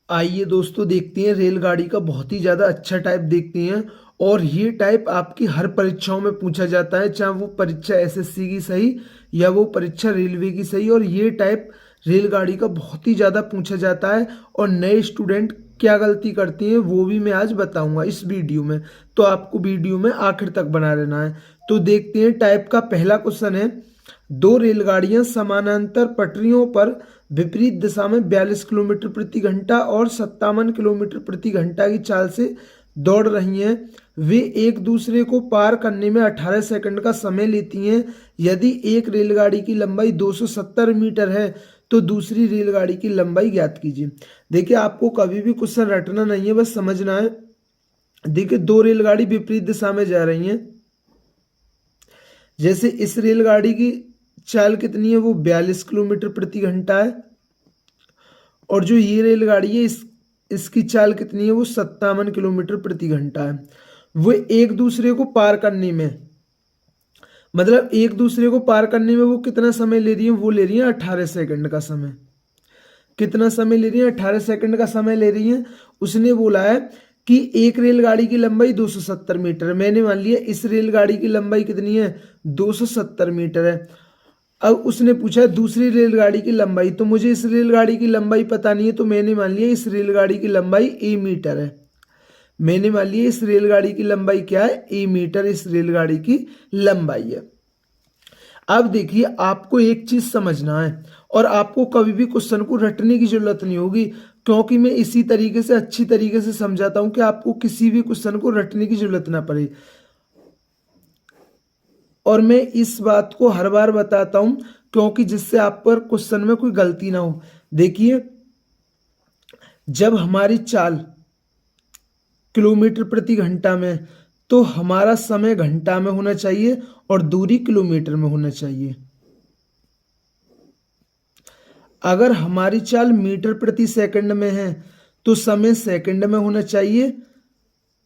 आइए दोस्तों देखते हैं रेलगाड़ी का बहुत ही ज़्यादा अच्छा टाइप देखते हैं। और ये टाइप आपकी हर परीक्षाओं में पूछा जाता है, चाहे वो परीक्षा एसएससी की सही या वो परीक्षा रेलवे की सही। और ये टाइप रेलगाड़ी का बहुत ही ज़्यादा पूछा जाता है। और नए स्टूडेंट क्या गलती करती हैं वो भी मैं आज बताऊंगा इस वीडियो में, तो आपको वीडियो में आखिर तक बना रहना है। तो देखते हैं टाइप का पहला क्वेश्चन है, दो रेलगाड़ियां समानांतर पटरियों पर विपरीत दिशा में 42 किलोमीटर प्रति घंटा और 57 किलोमीटर प्रति घंटा की चाल से दौड़ रही हैं। वे एक दूसरे को पार करने में 18 सेकंड का समय लेती हैं। यदि एक रेलगाड़ी की लंबाई 270 मीटर है तो दूसरी रेलगाड़ी की लंबाई ज्ञात कीजिए। देखिए, आपको कभी भी क्वेश्चन रटना नहीं है, बस समझना है। देखिए, दो रेलगाड़ी विपरीत दिशा में जा रही हैं। जैसे इस रेलगाड़ी की चाल कितनी है, वो 42 किलोमीटर प्रति घंटा है। और जो ये रेलगाड़ी है इसकी चाल कितनी है, वो 57 किलोमीटर प्रति घंटा है। वो एक दूसरे को पार करने में, मतलब एक दूसरे को पार करने में वो कितना समय ले रही है, वो ले रही है 18 सेकंड का समय। कितना समय ले रही है, 18 सेकंड का समय ले रही है। उसने बोला है कि एक रेलगाड़ी की लंबाई 270 मीटर है। मैंने मान लिया इस रेलगाड़ी की लंबाई कितनी है, 270 मीटर है। अब उसने पूछा दूसरी रेलगाड़ी की लंबाई, तो मुझे इस रेलगाड़ी की लंबाई पता नहीं है, तो मैंने मान लिया इस रेलगाड़ी की लंबाई ए मीटर है। मैंने मान लिया इस रेलगाड़ी की लंबाई क्या है, ए मीटर इस रेलगाड़ी की लंबाई है। अब देखिए, आपको एक चीज समझना है और आपको कभी भी क्वेश्चन को रटने की जरूरत नहीं होगी, क्योंकि मैं इसी तरीके से अच्छी तरीके से समझाता हूं कि आपको किसी भी क्वेश्चन को रटने की जरूरत ना पड़े। और मैं इस बात को हर बार बताता हूं क्योंकि जिससे आप पर क्वेश्चन में कोई गलती ना हो। देखिए, जब हमारी चाल किलोमीटर प्रति घंटा में, तो हमारा समय घंटा में होना चाहिए और दूरी किलोमीटर में होना चाहिए। अगर हमारी चाल मीटर प्रति सेकंड में है तो समय सेकंड में होना चाहिए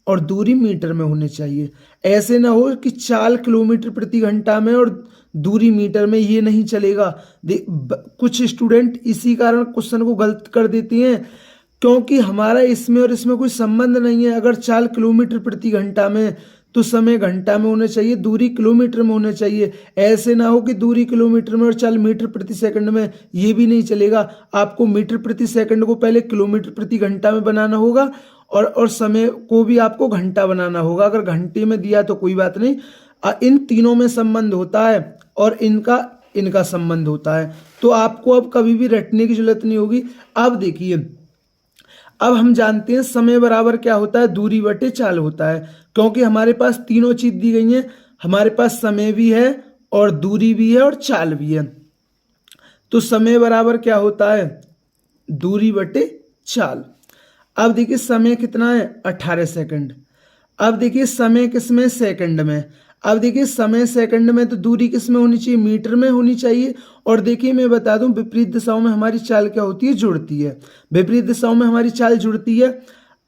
और दूरी मीटर में होनी चाहिए। ऐसे ना हो कि चाल किलोमीटर प्रति घंटा में और दूरी मीटर में, ये नहीं चलेगा। कुछ स्टूडेंट इसी कारण क्वेश्चन को गलत कर देते हैं, क्योंकि हमारा इसमें और इसमें कोई संबंध नहीं है। अगर चाल किलोमीटर प्रति घंटा में तो समय घंटा में होना चाहिए, दूरी किलोमीटर में होना चाहिए। ऐसे ना हो कि दूरी किलोमीटर में और चाल मीटर प्रति सेकंड में, ये भी नहीं चलेगा। आपको मीटर प्रति सेकंड को पहले किलोमीटर प्रति घंटा में बनाना होगा और समय को भी आपको घंटा बनाना होगा। अगर घंटे में दिया तो कोई बात नहीं, इन तीनों में संबंध होता है और इनका इनका संबंध होता है। तो आपको अब कभी भी रटने की जरूरत नहीं होगी। अब देखिए, अब हम जानते हैं समय बराबर क्या होता है, दूरी बटे चाल होता है। क्योंकि हमारे पास तीनों चीज दी गई हैं, हमारे पास समय भी है और दूरी भी है और चाल भी है। तो समय बराबर क्या होता है, दूरी बटे चाल। अब देखिए समय कितना है, 18 सेकंड। अब देखिए समय किसमें, सेकंड में। अब देखिए समय सेकंड में, तो दूरी किसमें होनी चाहिए, मीटर में होनी चाहिए। और देखिए मैं बता दूं, विपरीत दिशाओं में हमारी चाल क्या होती है, जुड़ती है। विपरीत दिशाओं में हमारी चाल जुड़ती है।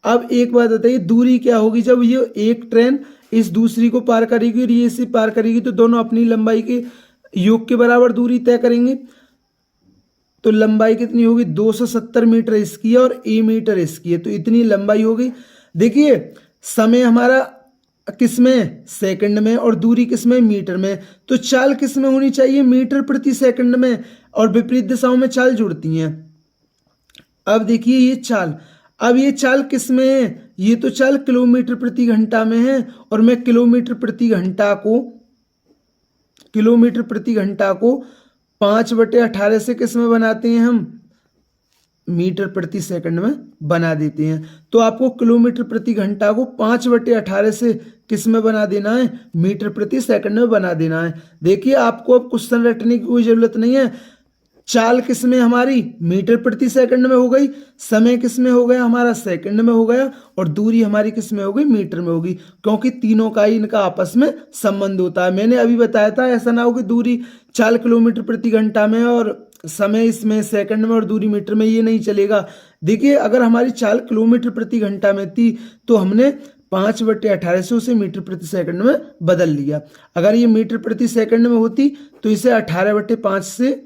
अब एक बात बताइए, दूरी क्या होगी, जब ये एक ट्रेन इस दूसरी को पार करेगी और ये इसे पार करेगी, तो दोनों अपनी लंबाई के योग के बराबर दूरी तय करेंगे। तो लंबाई कितनी होगी, 270 मीटर इसकी है और ए मीटर इसकी है, तो इतनी लंबाई होगी। देखिए समय हमारा किसमें, सेकंड में, और दूरी किसमें, मीटर में। तो चाल किसमें होनी चाहिए, मीटर प्रति सेकंड में। और विपरीत दिशाओं में चाल जुड़ती हैं। अब देखिए ये चाल, अब ये चाल किसमें है, ये तो चाल किलोमीटर प्रति घंटा में है। और मैं किलोमीटर प्रति घंटा को 5/18 से किस में बनाते हैं हम, मीटर प्रति सेकंड में बना देते हैं। तो आपको किलोमीटर प्रति घंटा को 5/18 से किस में बना देना है, मीटर प्रति सेकंड में बना देना है। देखिए आपको अब क्वेश्चन रटने की कोई जरूरत नहीं है। चाल किस में हमारी, मीटर प्रति सेकंड में हो गई। समय किस में हो गया हमारा, सेकंड में हो गया। और दूरी हमारी किस में हो गई, मीटर में होगी। क्योंकि तीनों का ही इनका आपस में संबंध होता है। मैंने अभी बताया था, ऐसा ना हो कि दूरी चाल किलोमीटर प्रति घंटा में और समय इसमें सेकंड में और दूरी मीटर में, ये नहीं चलेगा। देखिए अगर हमारी चाल किलोमीटर प्रति घंटा में थी तो हमने 5/18 से उसे मीटर प्रति सेकंड में बदल लिया। अगर ये मीटर प्रति सेकंड में होती तो इसे 18/5 से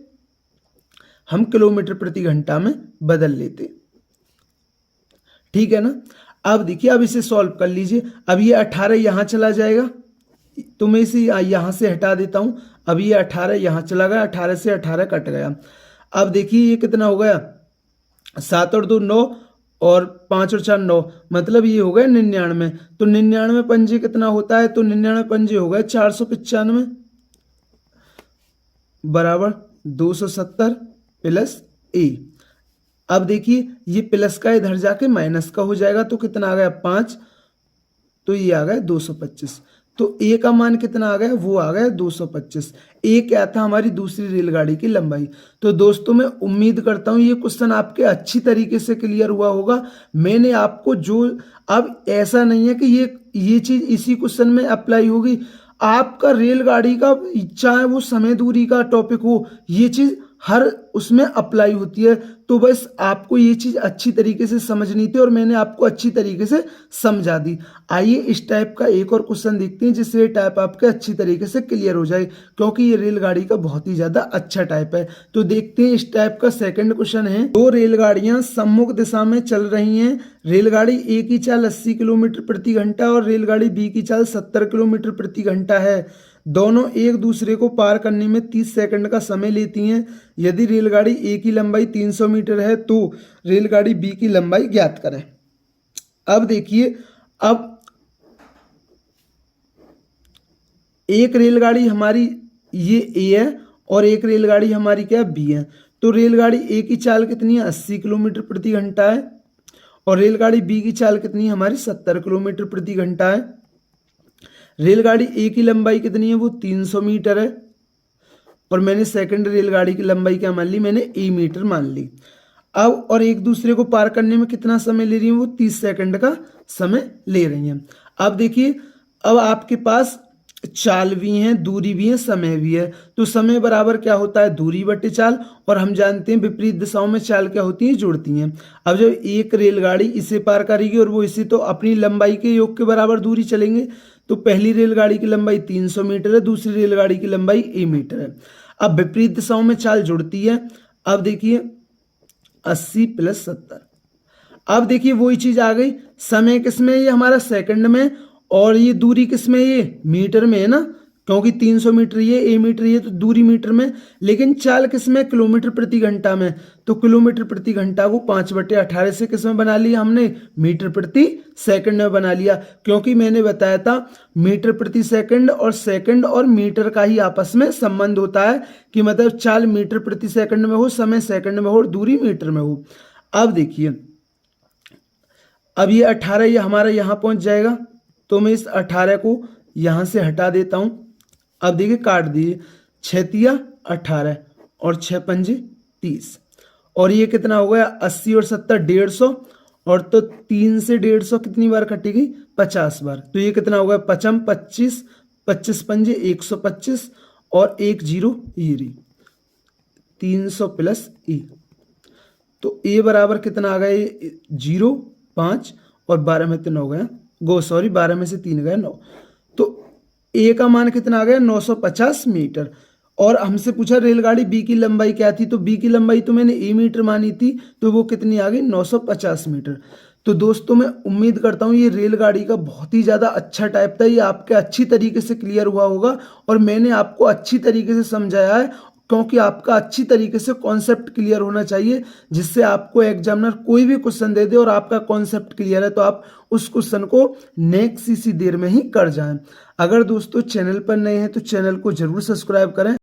हम किलोमीटर प्रति घंटा में बदल लेते। ठीक है ना। अब देखिए, अब इसे सॉल्व कर लीजिए। अब ये 18 यहाँ चला जाएगा, तो मैं इसे यहाँ से हटा देता हूँ। अब ये 18 यहाँ चला गया, 18 से 18 कट गया। अब देखिए ये कितना हो गया, 7 और 2 9 और 5 और 4 9, मतलब ये हो गया 99। तो 99 पंजे कितना होता है, तो 99 पंजे हो गए 495 बराबर 270 प्लस ए। अब देखिए ये प्लस का इधर जाके माइनस का हो जाएगा, तो कितना आ गया 5, तो ये आ गया 225। तो ए का मान कितना आ गया, वो आ गया 225। ए क्या था, हमारी दूसरी रेलगाड़ी की लंबाई। तो दोस्तों मैं उम्मीद करता हूँ ये क्वेश्चन आपके अच्छी तरीके से क्लियर हुआ होगा। मैंने आपको जो, अब ऐसा नहीं है कि ये चीज़ इसी क्वेश्चन में अप्लाई होगी, आपका रेलगाड़ी का चाहे वो समय दूरी का टॉपिक हो, ये चीज़ हर उसमें अप्लाई होती है। तो बस आपको ये चीज़ अच्छी तरीके से समझनी थी और मैंने आपको अच्छी तरीके से समझा दी। आइए इस टाइप का एक और क्वेश्चन देखते हैं जिससे ये टाइप आपके अच्छी तरीके से क्लियर हो जाए, क्योंकि ये रेलगाड़ी का बहुत ही ज़्यादा अच्छा टाइप है। तो देखते हैं इस टाइप का सेकंड क्वेश्चन है। दो रेलगाड़ियां सम्मुख दिशा में चल रही हैं। रेलगाड़ी ए की चाल 80 किलोमीटर प्रति घंटा और रेलगाड़ी बी की चाल 70 किलोमीटर प्रति घंटा है। दोनों एक दूसरे को पार करने में 30 सेकंड का समय लेती हैं। यदि रेलगाड़ी ए की लंबाई 300 मीटर है तो रेलगाड़ी बी की लंबाई ज्ञात करें। अब देखिए, अब एक रेलगाड़ी हमारी ये ए है और एक रेलगाड़ी हमारी क्या बी है। तो रेलगाड़ी ए की चाल कितनी है, 80 किलोमीटर प्रति घंटा है और रेलगाड़ी बी की चाल कितनी है, हमारी 70 किलोमीटर प्रति घंटा है। रेलगाड़ी ए की लंबाई कितनी है, वो 300 मीटर है और मैंने सेकंड रेलगाड़ी की लंबाई क्या मान ली, मैंने ए मीटर मान ली। अब और एक दूसरे को पार करने में कितना समय ले रही है, वो 30 सेकंड का समय ले रही हैं। अब देखिए, अब आपके पास चाल भी है, दूरी भी है, समय भी है। तो समय बराबर क्या होता है, दूरी बटे चाल, और हम जानते हैं विपरीत दिशाओं में चाल क्या होती है, जुड़ती हैं। अब जब एक रेलगाड़ी इसे पार करेगी और वो इसे, तो अपनी लंबाई के योग के बराबर दूरी चलेंगे। तो पहली रेलगाड़ी की लंबाई 300 मीटर है, दूसरी रेलगाड़ी की लंबाई ए मीटर है। अब विपरीत दिशाओं में चाल जुड़ती है। अब देखिए 80 प्लस 70। अब देखिए वही चीज आ गई, समय किसमें, ये हमारा सेकंड में, और ये दूरी किसमें, ये मीटर में है ना, क्योंकि 300 मीटर ये, ए मीटर ये, तो दूरी मीटर में। लेकिन चाल किसमें, किलोमीटर प्रति घंटा में। तो किलोमीटर प्रति घंटा को 5/18 से किसमें बना लिया हमने, मीटर प्रति सेकंड में बना लिया। क्योंकि मैंने बताया था मीटर प्रति सेकंड और मीटर का ही आपस में संबंध होता है, कि मतलब चाल मीटर प्रति सेकंड में हो, समय सेकंड में हो और दूरी मीटर में हो। अब देखिए, अब ये 18 ये हमारा यहाँ पहुँच जाएगा, तो मैं इस 18 को यहाँ से हटा देता हूँ। अब देखिए काट दीजिए, 6 तिया 18 और 6 पंजे 30, और ये कितना हो गया, 80 और 70 150, और तो 3 से 150 कितनी बार कटेगी, 50 बार। तो ये कितना हो गया, 55 25, 25 पंजे 125 और 1 0 ये रही 300 प्लस ए। तो ए बराबर कितना आ गया, 0 5 और 12 में 3 हो गया, 12 में से 3 गया 9। तो ए का मान कितना आ गया, 950 मीटर। और हमसे पूछा रेलगाड़ी बी की लंबाई क्या थी, तो बी की लंबाई तो मैंने ए मीटर मानी थी, तो वो कितनी आ गई, 950 मीटर। तो दोस्तों मैं उम्मीद करता हूँ ये रेलगाड़ी का बहुत ही ज़्यादा अच्छा टाइप था, ये आपके अच्छी तरीके से क्लियर हुआ होगा और मैंने आपको अच्छी तरीके से समझाया है, क्योंकि आपका अच्छी तरीके से कॉन्सेप्ट क्लियर होना चाहिए, जिससे आपको एग्जामिनर कोई भी क्वेश्चन दे दे और आपका कॉन्सेप्ट क्लियर है तो आप उस क्वेश्चन को नेक्स्ट इसी देर में ही कर जाएं। अगर दोस्तों चैनल पर नए हैं तो चैनल को जरूर सब्सक्राइब करें।